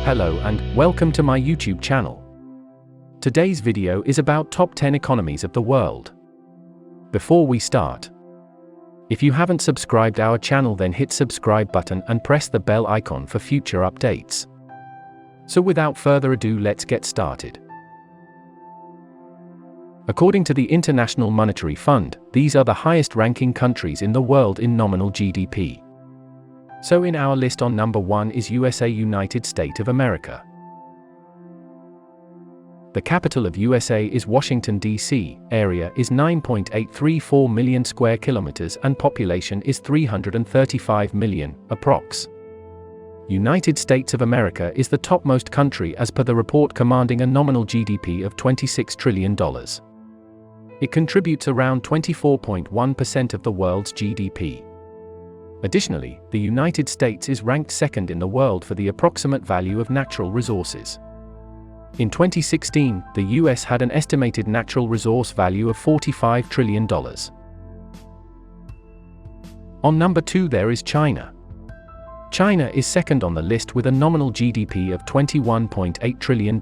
Hello and welcome to my YouTube channel. Today's video is about top 10 economies of the world. Before we start, if you haven't subscribed our channel, then hit subscribe button and press the bell icon for future updates. So without further ado, let's get started. According to the International Monetary Fund, these are the highest ranking countries in the world in nominal GDP. So in our list on number 1 is USA, United States of America. The capital of USA is Washington, D.C., area is 9.834 million square kilometers and population is 335 million, approx. United States of America is the topmost country as per the report, commanding a nominal GDP of $26 trillion. It contributes around 24.1% of the world's GDP. Additionally, the United States is ranked second in the world for the approximate value of natural resources. In 2016, the US had an estimated natural resource value of $45 trillion. On number 2 there is China. China is second on the list with a nominal GDP of $21.8 trillion.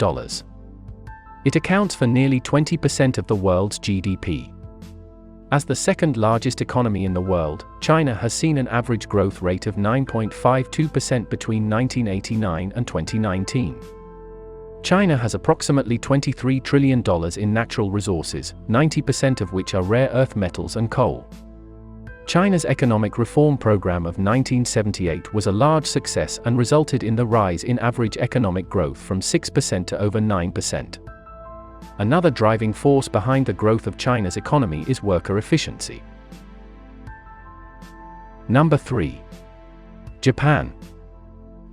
It accounts for nearly 20% of the world's GDP. As the second largest economy in the world, China has seen an average growth rate of 9.52% between 1989 and 2019. China has approximately $23 trillion in natural resources, 90% of which are rare earth metals and coal. China's economic reform program of 1978 was a large success and resulted in the rise in average economic growth from 6% to over 9%. Another driving force behind the growth of China's economy is worker efficiency. Number 3. Japan.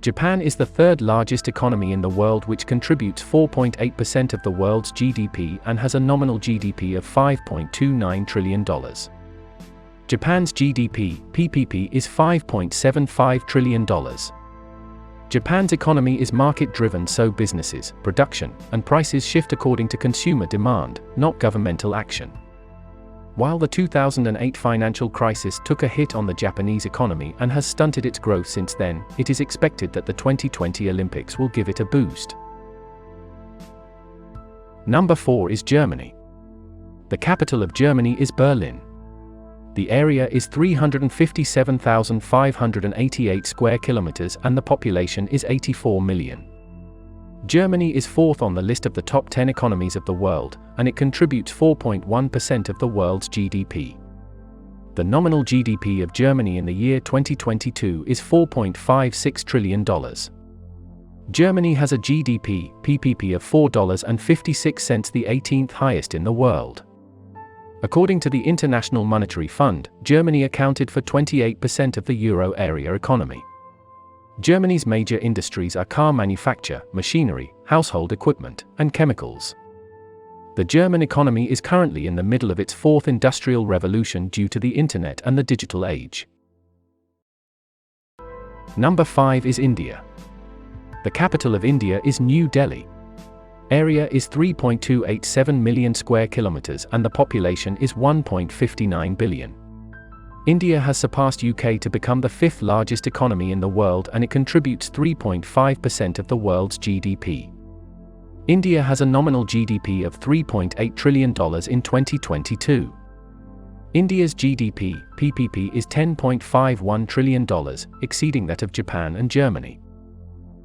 Japan is the third largest economy in the world, which contributes 4.8% of the world's GDP and has a nominal GDP of $5.29 trillion. Japan's GDP, PPP, is $5.75 trillion. Japan's economy is market-driven, so businesses, production, and prices shift according to consumer demand, not governmental action. While the 2008 financial crisis took a hit on the Japanese economy and has stunted its growth since then, it is expected that the 2020 Olympics will give it a boost. Number 4 is Germany. The capital of Germany is Berlin. The area is 357,588 square kilometers and the population is 84 million. Germany is fourth on the list of the top 10 economies of the world, and it contributes 4.1% of the world's GDP. The nominal GDP of Germany in the year 2022 is $4.56 trillion. Germany has a GDP, PPP of $4.56, the 18th highest in the world. According to the International Monetary Fund, Germany accounted for 28% of the euro area economy. Germany's major industries are car manufacture, machinery, household equipment, and chemicals. The German economy is currently in the middle of its fourth industrial revolution due to the internet and the digital age. Number 5 is India. The capital of India is New Delhi. Area is 3.287 million square kilometers and the population is 1.59 billion. India has surpassed UK to become the fifth largest economy in the world, and it contributes 3.5% of the world's GDP. India has a nominal GDP of $3.8 trillion in 2022. India's GDP, PPP, is $10.51 trillion, exceeding that of Japan and Germany.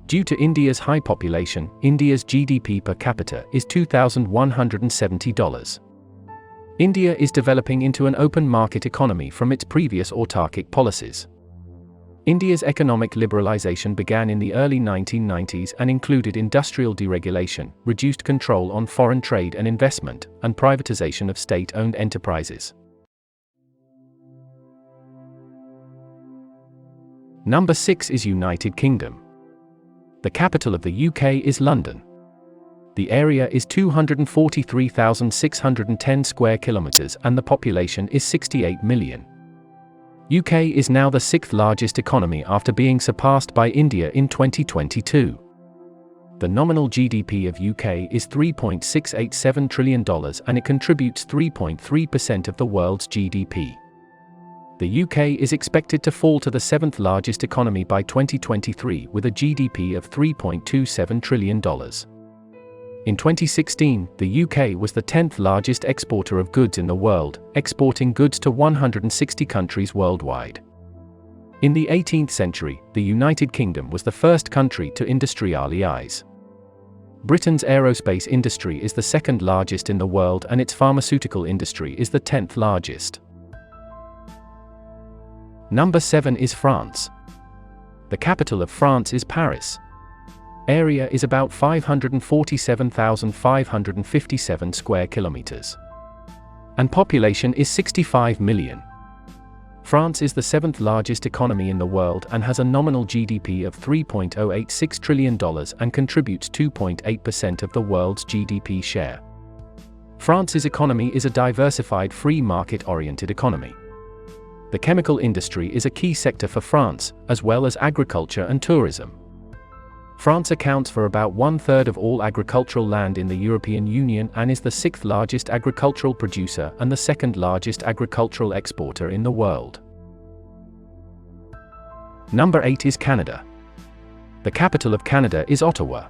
Due to India's high population, India's GDP per capita is $2,170. India is developing into an open market economy from its previous autarkic policies. India's economic liberalization began in the early 1990s and included industrial deregulation, reduced control on foreign trade and investment, and privatization of state-owned enterprises. Number 6 is United Kingdom. The capital of the UK is London. The area is 243,610 square kilometers and the population is 68 million. UK is now the sixth largest economy after being surpassed by India in 2022. The nominal GDP of UK is $3.687 trillion and it contributes 3.3% of the world's GDP. The UK is expected to fall to the seventh largest economy by 2023 with a GDP of $3.27 trillion. In 2016, the UK was the 10th largest exporter of goods in the world, exporting goods to 160 countries worldwide. In the 18th century, the United Kingdom was the first country to industrialise. Britain's aerospace industry is the second largest in the world and its pharmaceutical industry is the 10th largest. Number 7 is France. The capital of France is Paris. Area is about 547,557 square kilometers. And population is 65 million. France is the seventh largest economy in the world and has a nominal GDP of $3.086 trillion and contributes 2.8% of the world's GDP share. France's economy is a diversified free market-oriented economy. The chemical industry is a key sector for France, as well as agriculture and tourism. France accounts for about one-third of all agricultural land in the European Union and is the sixth largest agricultural producer and the second largest agricultural exporter in the world. Number 8 is Canada. The capital of Canada is Ottawa.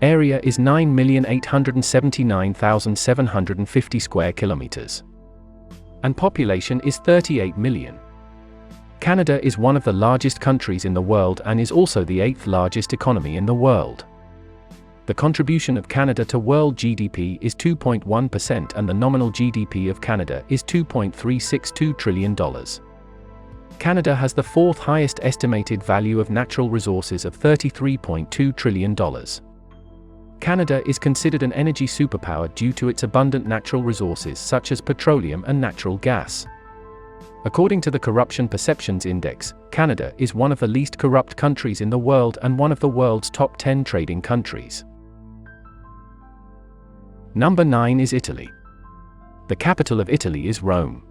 Area is 9,879,750 square kilometers. And population is 38 million. Canada is one of the largest countries in the world and is also the 8th largest economy in the world. The contribution of Canada to world GDP is 2.1% and the nominal GDP of Canada is $2.362 trillion. Canada has the fourth highest estimated value of natural resources of $33.2 trillion. Canada is considered an energy superpower due to its abundant natural resources such as petroleum and natural gas. According to the Corruption Perceptions Index, Canada is one of the least corrupt countries in the world and one of the world's top 10 trading countries. Number 9 is Italy. The capital of Italy is Rome.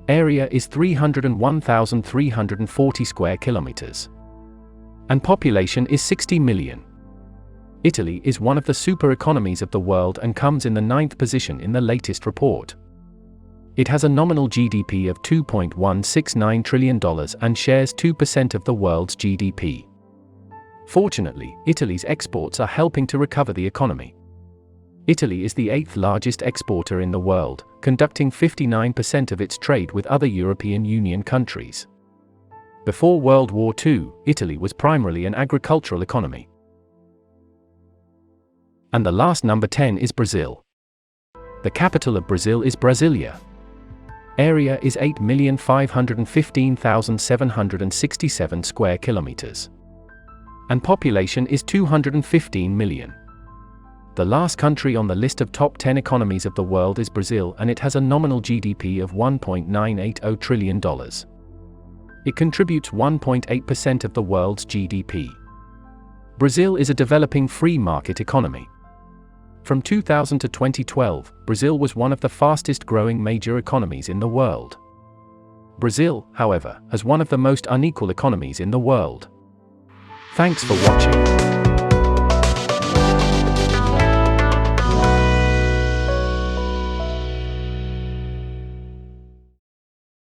Area is 301,340 square kilometers. And population is 60 million. Italy is one of the super economies of the world and comes in the 9th position in the latest report. It has a nominal GDP of $2.169 trillion and shares 2% of the world's GDP. Fortunately, Italy's exports are helping to recover the economy. Italy is the 8th largest exporter in the world, conducting 59% of its trade with other European Union countries. Before World War II, Italy was primarily an agricultural economy. And the last number 10 is Brazil. The capital of Brazil is Brasilia. Area is 8,515,767 square kilometers. And population is 215 million. The last country on the list of top 10 economies of the world is Brazil and it has a nominal GDP of $1.980 trillion. It contributes 1.8% of the world's GDP. Brazil is a developing free market economy. From 2000 to 2012, Brazil was one of the fastest growing major economies in the world. Brazil, however, has one of the most unequal economies in the world. Thanks for watching.